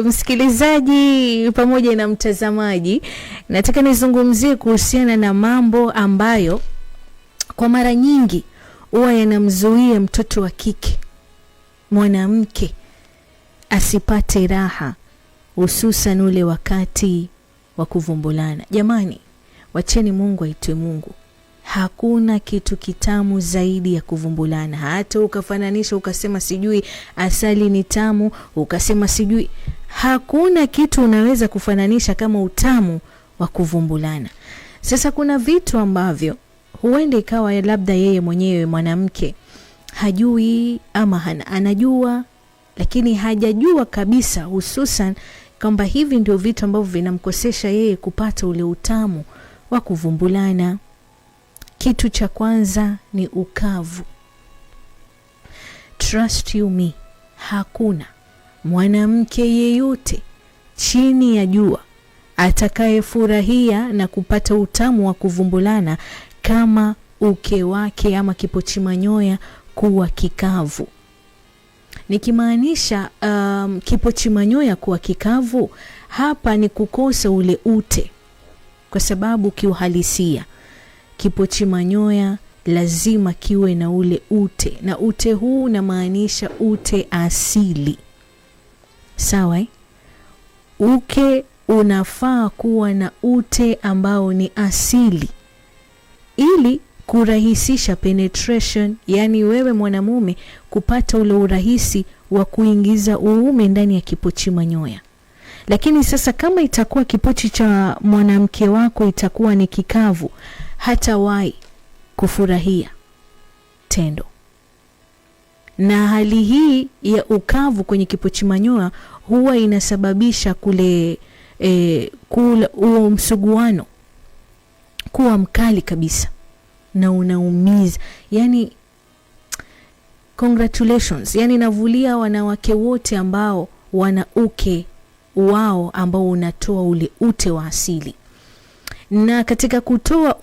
msikilizaji pamoja na mtazamaji, nataka nizungumzie kuhusiana na mambo ambayo kwa mara nyingi huwa yanamzuia mtoto wa kike, mwanamke, asipate raha, hususan ule wakati wa kuvumbulana. Jamani, wacheni Mungu aitwe Mungu. Hakuna kitu kitamu zaidi ya kuvumbulana. Hata ukafananisha ukasema sijui asali ni tamu, ukasema sijui, hakuna kitu unaweza kufananisha kama utamu wa kuvumbulana. Sasa kuna vitu ambavyo huenda ikawa labda yeye mwenyewe mwanamke hajui ama anajua, lakini hajajua kabisa, hususan kwamba hivi ndio vitu ambavyo vinamkosesha yeye kupata ule utamu wa kuvumbulana. Kitu cha kwanza ni ukavu. Trust you me, hakuna mwanamke yeyote chini ya jua atakayefurahia na kupata utamu wa kuvumbulana kama uke wake ama kipochimanyoya kuwa kikavu. Nikimaanisha kipochimanyoya kuwa kikavu, hapa ni kukosa ule ute, kwa sababu kiuhalisia kipochimanyoya lazima kiwe na ule ute, na ute huu unamaanisha ute asili. Sawa? Uke unafaa kuwa na ute ambao ni asili ili kurahisisha penetration, yani wewe mwanamume kupata ule urahisi wa kuingiza uume ndani ya kipochimanyoya. Lakini sasa kama itakuwa kipochi cha mwanamke wako itakuwa ni kikavu, hatawahi kufurahia tendo. Na hali hii ya ukavu kwenye kipochimanyoya huwa inasababisha kule msuguano kuwa mkali kabisa na unaumiza. Yani congratulations, yani navulia wanawake wote ambao wana uke wao ambao unatoa ule ute wa asili. Na katika kutoa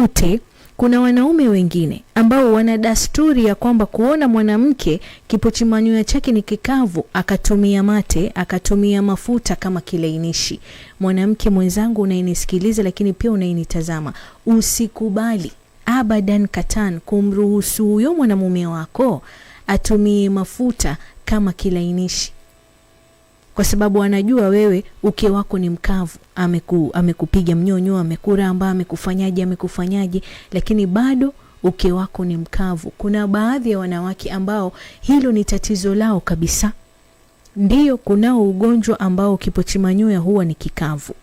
ute, kuna wanaume wengine ambao wana dasturi ya kwamba kuona mwanamke kipochimanyoya chake ni kikavu, akatumia mate, akatumia mafuta kama kilainishi. Mwanamke mwenzangu unayenisikiliza lakini pia unayenitazama, usikubali abadan katan kumruhusu huyo mwanamume wako atumie mafuta kama kilainishi, kwa sababu anajua wewe uke wako ni mkavu. Amekupiga mnyonyo, amekuramba, amekufanyaje, lakini bado uke wako ni mkavu. Kuna baadhi ya wanawake ambao hilo ni tatizo lao kabisa. Ndiyo, kunao ugonjwa ambao kipochimanyoya huwa ni kikavu.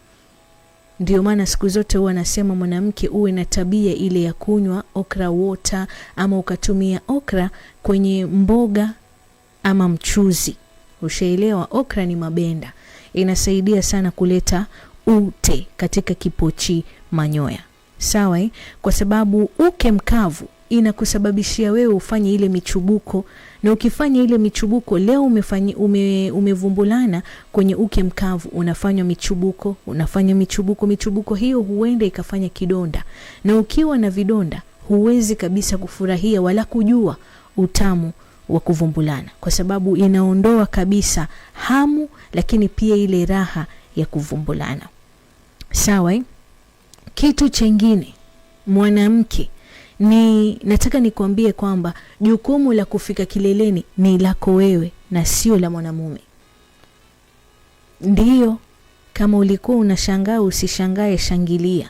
Ndio maana siku zote huwa nasema mwanamke uwe na tabia ile ya kunywa okra water, ama ukatumia okra kwenye mboga ama mchuzi. Ushaelewa, okra ni mabenda. Inasaidia sana kuleta ute katika kipochimanyoya. Sawa? Kwa sababu uke mkavu inakusababishia wewe ufanye ile michubuko, na ukifanya ile michubuko leo umevumbulana kwenye uke mkavu, unafanya michubuko hiyo huenda ikafanya kidonda, na ukiwa na vidonda huwezi kabisa kufurahia wala kujua utamu wa kuvumbulana, kwa sababu inaondoa kabisa hamu, lakini pia ile raha ya kuvumbulana. Sawa? Kitu chengine, mwanamke, nataka nikwambie kwamba jukumu la kufika kileleni ni lako wewe na sio la mwanamume. Ndiyo, kama ulikuwa unashangaa usishangae, shangilia.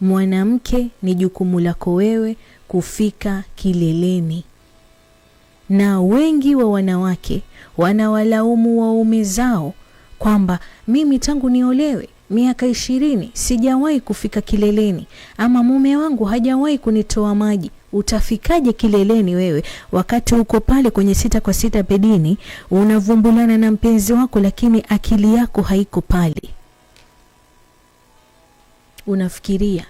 Mwanamke, ni jukumu lako wewe kufika kileleni. Na wengi wa wanawake wanawalaumu waume zao kwamba mimi tangu niolewe miaka 20 sijawahi kufika kileleni, ama mume wangu hajawahi kunitoa maji. Utafikaje kileleni wewe wakati uko pale kwenye 6x6 pedini unavumbulana na mpenzi wako, lakini akili yako haiko pale? Unafikiria,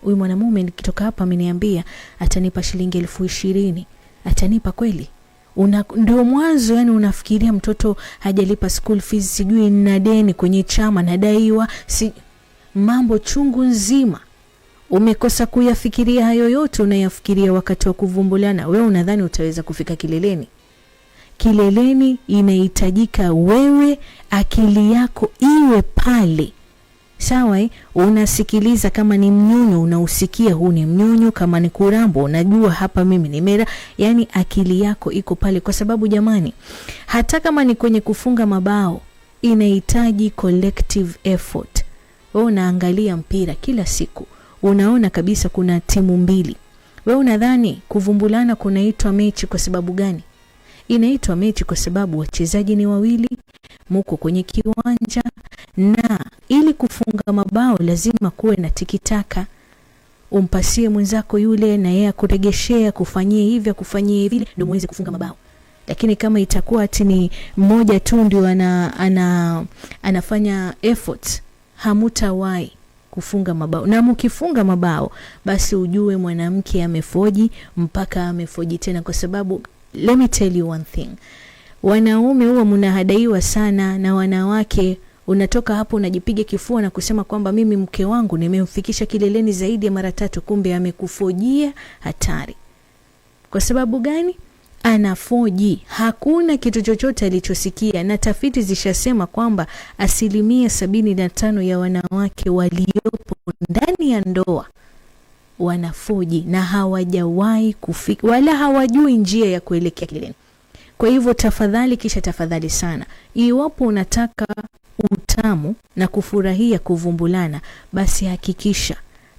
huyu mwanamume nikitoka hapa ameniambia atanipa shilingi 20,000, atanipa kweli? Ndio mwanzo, yani unafikiria mtoto hajalipa school fees, sijui na deni kwenye chama nadaiwa, mambo chungu nzima. Umekosa kuyafikiria hayo yote, unayafikiria wakati wa kuvumbulana. Wewe unadhani utaweza kufika kileleni? kileleni inahitajika wewe, akili yako iwe pale. Sawa unasikiliza, kama ni mnyonyo unausikia huu ni mnyonyo, kama ni kurambo unajua hapa mimi ni mera, yani akili yako iko pale. Kwa sababu jamani, hata kama ni kwenye kufunga mabao inahitaji collective effort. Wewe unaangalia mpira kila siku, unaona kabisa kuna timu mbili. Wewe unadhani kuvumbulana kunaitwa mechi kwa sababu gani? Inaitwa mechi kwa sababu wachezaji ni wawili, muko kwenye kiwanja, na ili kufunga mabao lazima kuwe na tikitaka. Umpasie mwenzako yule na yeye akuregeshea, kufanyie hivi kufanyie vile, ndio muweze kufunga mabao. Lakini kama itakuwa ati ni mmoja tu ndio anafanya efforts, hamutawahi kufunga mabao. Na mkifunga mabao basi ujue mwanamke amefoji mpaka amefoji tena. Kwa sababu let me tell you one thing, wanaume huwa mnahadaiwa sana na wanawake. Unatoka hapo unajipiga kifua na kusema kwamba mimi mke wangu nimemfikisha kileleni zaidi ya mara 3, kumbe amekufojia. Hatari. Kwa sababu gani? Anafoji. Hakuna kitu chochote alichosikia, na tafiti zishasema kwamba 75% ya wanawake waliopo ndani ya ndoa wanafoji na hawajawahi kufika wala hawajui njia ya kuelekea kileleni. Kwa hivyo tafadhali, kisha tafadhali sana, iwapo unataka utamu na kufurahia kuvumbulana, basi hakikisha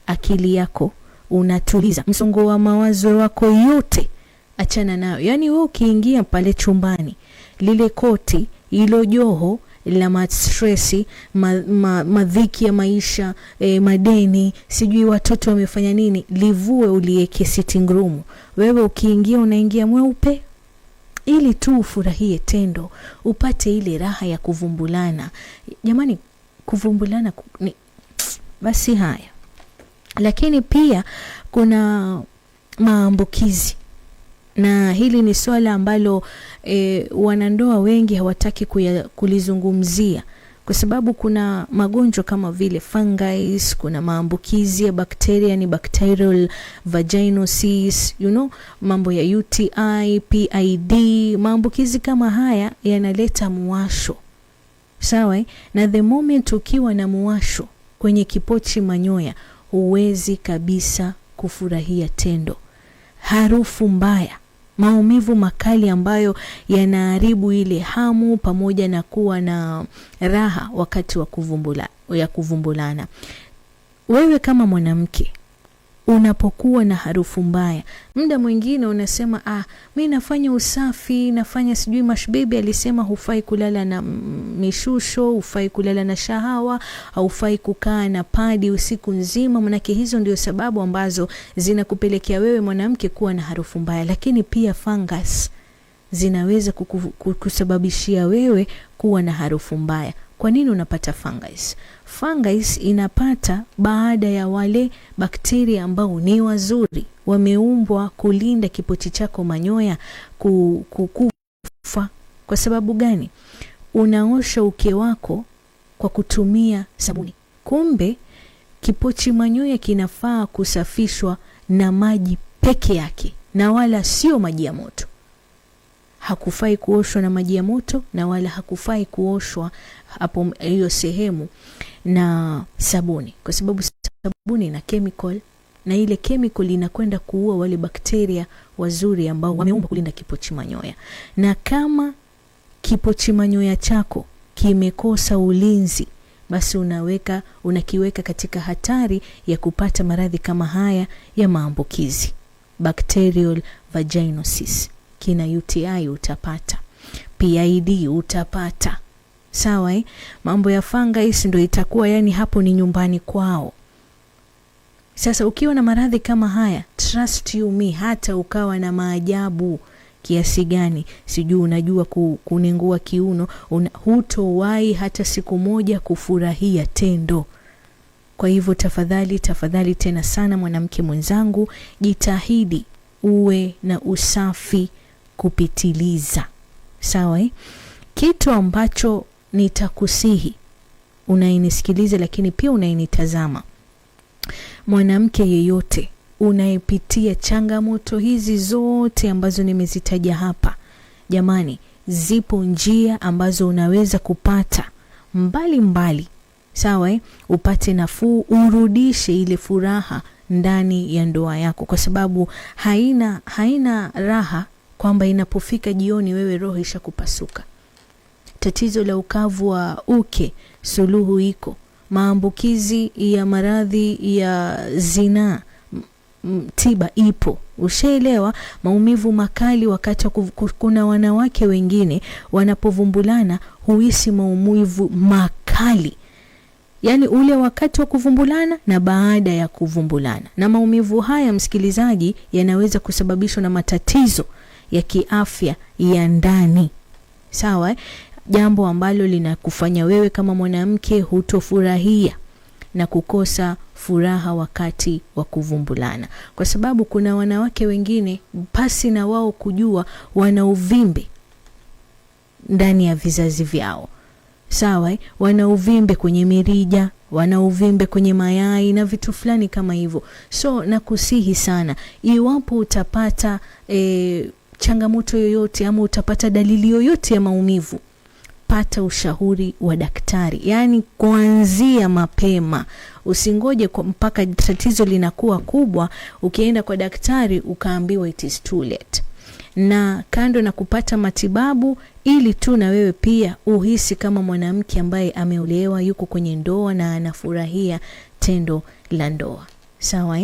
akili yako unatuliza, msongo wa mawazo wako yote achana nayo. Yani wewe ukiingia pale chumbani, lile koti, ilo joho la stressi, madhiki ya maisha, madeni, sijui watoto wamefanya nini, livue ulieke sitting room. Wewe ukiingia unaingia mweupe, ili tu ufurahie tendo, upate ile raha ya kuvumbulana. Jamani, kuvumbulana basi haya. Lakini pia kuna maambukizi, na hili ni swala ambalo wanandoa wengi hawataki kulizungumzia, kwa sababu kuna magonjwa kama vile fungus, kuna maambukizi ya bakteria, ni bacterial vaginosis, mambo ya UTI, PID. Maambukizi kama haya yanaleta muwasho. Sawa na the moment ukiwa na muwasho kwenye kipochi manyoya, huwezi kabisa kufurahia tendo. Harufu mbaya, maumivu makali ambayo yanaharibu ile hamu pamoja na kuwa na raha wakati wa kuvumbulana. Wewe kama mwanamke unapokuwa na harufu mbaya, muda mwingine unasema mimi nafanya usafi, nafanya sijui mashbebi alisema hufai kulala na mishusho, hufai kulala na shahawa, haufai kukaa na padi usiku nzima. Manake hizo ndio sababu ambazo zinakupelekea wewe mwanamke kuwa na harufu mbaya. Lakini pia fungus zinaweza kusababishia wewe kuwa na harufu mbaya. Kwa nini unapata fungus? Fungus inapata baada ya wale bakteria ambao ni wazuri, wameumbwa kulinda kipochi chako manyoya kukufa. Kwa sababu gani? Unaosha uke wako kwa kutumia sabuni. Kumbe kipochi manyoya kinafaa kusafishwa na maji peke yake, na wala sio maji ya moto. Hakufai kuoshwa na maji ya moto, na wala hakufai kuoshwa hapo hiyo sehemu na sabuni, kwa sababu sabuni ina chemical, na ile chemical inakwenda kuua wale bakteria wazuri ambao wameumbwa kulinda kipochi manyoya. Na kama kipochi manyoya chako kimekosa ulinzi, basi unakiweka katika hatari ya kupata maradhi kama haya ya maambukizi, bacterial vaginosis. Kina UTI utapata, PID utapata. Sawa mambo ya fungus ndio itakuwa yani hapo ni nyumbani kwao. Sasa ukiwa na maradhi kama haya, trust you me, hata ukawa na maajabu kiasi gani, sijui unajua kunengua kiuno, hutowahi hata siku moja kufurahia tendo. Kwa hivyo tafadhali tena sana mwanamke mwenzangu, jitahidi uwe na usafi kupitiliza. Sawa kitu ambacho nitakusihi, unainisikiliza lakini pia unainitazama, mwanamke yeyote unayepitia changamoto hizi zote ambazo nimezitaja hapa, Jamani, zipo njia ambazo unaweza kupata mbali, sawa, upate nafuu, urudishe ile furaha ndani ya ndoa yako, kwa sababu haina raha kwamba inapofika jioni wewe roho ishakupasuka. Tatizo la ukavu wa uke, suluhu iko. Maambukizi ya maradhi ya zinaa, tiba ipo. Ushaelewa? Maumivu makali wakati kuna wanawake wengine wanapovumbulana huhisi maumivu makali. Yani ule wakati wa kuvumbulana na baada ya kuvumbulana. Na maumivu haya, msikilizaji, yanaweza kusababishwa na matatizo ya kiafya ya ndani. Sawa? Jambo ambalo linakufanya wewe kama mwanamke hutofurahia na kukosa furaha wakati wa kuvumbulana. Kwa sababu kuna wanawake wengine pasi na wao kujua wana uvimbe ndani ya vizazi vyao. Sawa, wana uvimbe kwenye mirija, wana uvimbe kwenye mayai na vitu fulani kama hivyo. So nakusihi sana, iwapo utapata changamoto yoyote ama utapata dalili yoyote ya maumivu, pata ushauri wa daktari. Yani kuanzia mapema. Usingoje mpaka tatizo linakuwa kubwa ukienda kwa daktari ukaambiwa it is too late. Na kando na kupata matibabu, ili tu na wewe pia uhisi kama mwanamke ambaye ameolewa, yuko kwenye ndoa na anafurahia tendo la ndoa. Sawa?